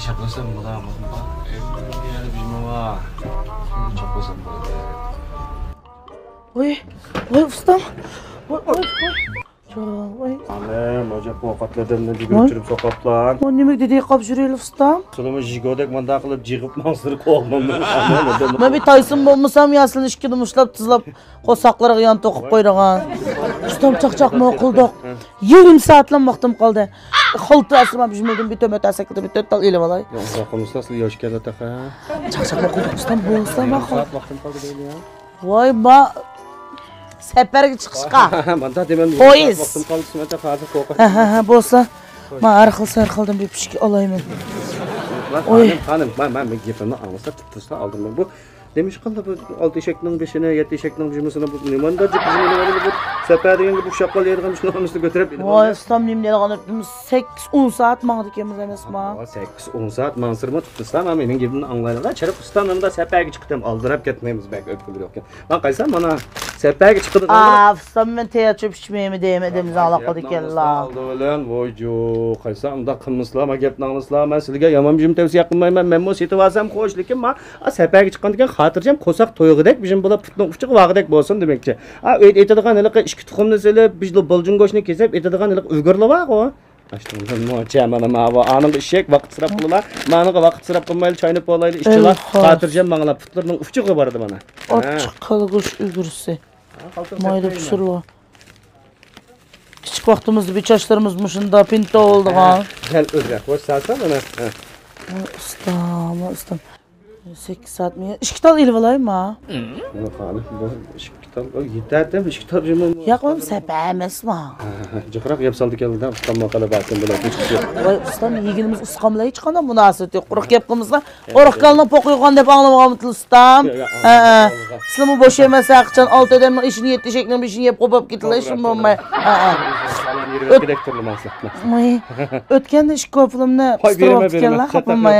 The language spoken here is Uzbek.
Şaplasam mı lan? Yani bizim var. Şaplasam mı? Oy, oy ustam. Oy. Oy. Annem, ocak ovqatlardan götürüp sokaklan. O nima dedi qolib juraylik ustam? Sonunda jigodek manda qilib jig'ib mansirib qo'yman. Men bir Tayson bo'lmasam, yaslini ishkini mushlab tizlab, qo'saqlarga yon to'qib qo'ygan. Ustam chaqchaqma qildik. Yarım saatlan vaqtim qoldi. Xolta asma bijmedim bir tomat asakda bir total elib olay. Yo'qimiz asli yosh keladi taqa. Chaqchaqma qildik ustam bo'lsa ma Saat vaqtim qoldi deydi ya. Voy ma seferga chiqishqa. Manda demen Poyiz. vaqtim qoldi, smata hozir qo'rqa. Ha, bo'lsa, men sarxildim bir pishki olayman. Xanim, men gapimni anglasa tutsa oldim. Bu demiş qildi bu 6 eshakning 5ini, 7 eshakning 5isini bu nimanda bu safar deganga bu shaqol yergan shunaqamisni ko'tarib edi. Voy, ustam nima deganimiz 8-10 saat mangdi ekemiz emasmi? 8-10 saat mansirma tutsa, men mening gapimni anglaylar. Chirib ustamda safarga chiqdim, aldirab ketmaymiz bak o'tkul yo'q. Men qaysam mana safarga chiqdim. Ustam men teya cho'p ichmaymi demedim, aloqada ekanlar. Oldi bilan voyjo, qaysam unda qilmislar, men gapni anglaslar, men sizga yomon jim tavsiya qilmayman. Men mo setib olsam xo'sh, lekin men safarga chiqqandan xotirjam qo'saq to'yg'idek bizim bo'lib putning uchiq vaqidek bo'lsin demoqchi. Aytadigan haliqi ikki tuxumni silib, bijli buljon go'shtni kesib, aytadigan haliqi ulgurlar bor-ku. Ashtundan mo'cha mana ma aning ishak vaqt sirab qillar. Meniga vaqt sirab qilmayli choyni polayli ishchilar xotirjam manglar putlarning uchiqi bordi mana. Ochiq qilg'ish ulgursi. Mayda pishirlar. Kichik vaqtimizda bechashlarimiz mushunda pinto oldigan. Gel o'zga xo'sh salsa mana. Ustam. 8 saat mi? İşkital ilib olayım mı? Yo'q, hali bu ishkital yetadi, ishkital jimim. Yo'qim, sepa emasmi? Jiqroq yeb soldi keldi, ustamma qilib aytdim bo'ladi. Voy, ustam, yeginimiz usqamlay hech qanday munosabat yo'q. Quruq gap qilmizlar. Qo'riqqanni po'qiygan deb anglamaganmiz ustam. Sizlarmi bo'sh emasa, qachon 6 odamning ishini 7 eshakning ishini yeb qo'pib ketdilar, shun bo'lmay. O'tganda ish ko'plimni qistirib o'tganlar, xapamay.